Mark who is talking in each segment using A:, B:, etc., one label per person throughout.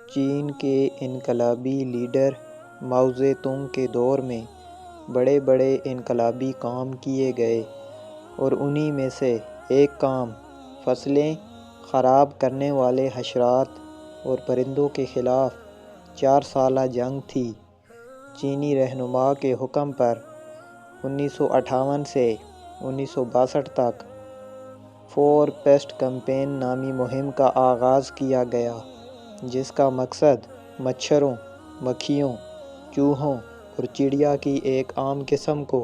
A: چین کے انقلابی لیڈر ماؤ زے تونگ کے دور میں بڑے بڑے انقلابی کام کیے گئے اور انہی میں سے ایک کام فصلیں خراب کرنے والے حشرات اور پرندوں کے خلاف 4 سالہ جنگ تھی۔ چینی رہنما کے حکم پر 1958 سے 1962 تک فور پیسٹ کیمپین نامی مہم کا آغاز کیا گیا، جس کا مقصد مچھروں، مکھیوں، چوہوں اور چڑیا کی ایک عام قسم کو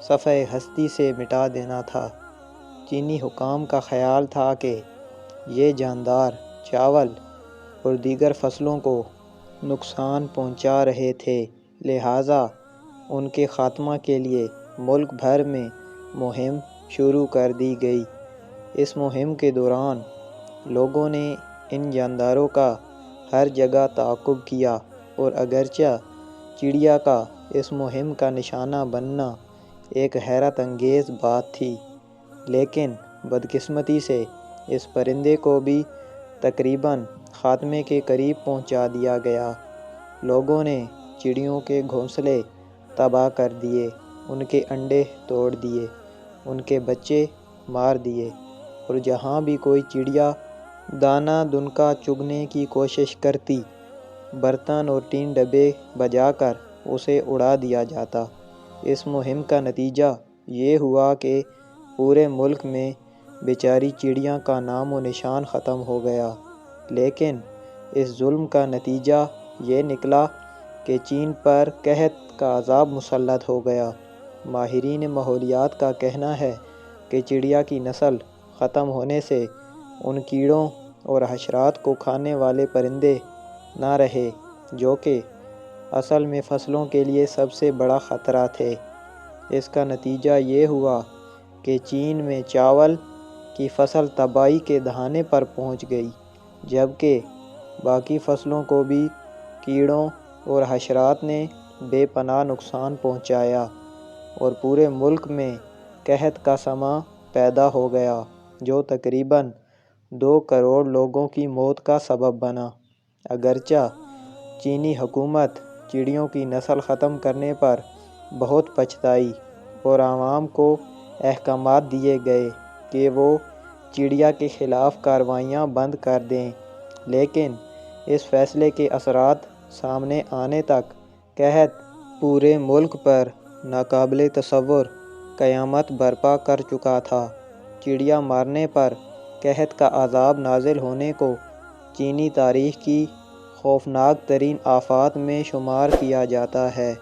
A: صفحۂ ہستی سے مٹا دینا تھا۔ چینی حکام کا خیال تھا کہ یہ جاندار چاول اور دیگر فصلوں کو نقصان پہنچا رہے تھے، لہٰذا ان کے خاتمہ کے لیے ملک بھر میں مہم شروع کر دی گئی۔ اس مہم کے دوران لوگوں نے ان جانداروں کا ہر جگہ تعاقب کیا اور اگرچہ چڑیا کا اس مہم کا نشانہ بننا ایک حیرت انگیز بات تھی، لیکن بدقسمتی سے اس پرندے کو بھی تقریباً خاتمے کے قریب پہنچا دیا گیا۔ لوگوں نے چڑیوں کے گھونسلے تباہ کر دیے، ان کے انڈے توڑ دیے، ان کے بچے مار دیے اور جہاں بھی کوئی چڑیا دانہ دنکا چگنے کی کوشش کرتی، برتن اور ٹین ڈبے بجا کر اسے اڑا دیا جاتا۔ اس مہم کا نتیجہ یہ ہوا کہ پورے ملک میں بیچاری چڑیا کا نام و نشان ختم ہو گیا، لیکن اس ظلم کا نتیجہ یہ نکلا کہ چین پر قحط کا عذاب مسلط ہو گیا۔ ماہرین ماحولیات کا کہنا ہے کہ چڑیا کی نسل ختم ہونے سے ان کیڑوں اور حشرات کو کھانے والے پرندے نہ رہے جو کہ اصل میں فصلوں کے لیے سب سے بڑا خطرہ تھے۔ اس کا نتیجہ یہ ہوا کہ چین میں چاول کی فصل تباہی کے دہانے پر پہنچ گئی، جبکہ باقی فصلوں کو بھی کیڑوں اور حشرات نے بے پناہ نقصان پہنچایا اور پورے ملک میں قحط کا سماں پیدا ہو گیا جو تقریباً 2 کروڑ لوگوں کی موت کا سبب بنا۔ اگرچہ چینی حکومت چڑیوں کی نسل ختم کرنے پر بہت پچھتائی اور عوام کو احکامات دیے گئے کہ وہ چڑیا کے خلاف کارروائیاں بند کر دیں، لیکن اس فیصلے کے اثرات سامنے آنے تک قحط پورے ملک پر ناقابل تصور قیامت برپا کر چکا تھا۔ چڑیا مارنے پر قحط کا عذاب نازل ہونے کو چینی تاریخ کی خوفناک ترین آفات میں شمار کیا جاتا ہے۔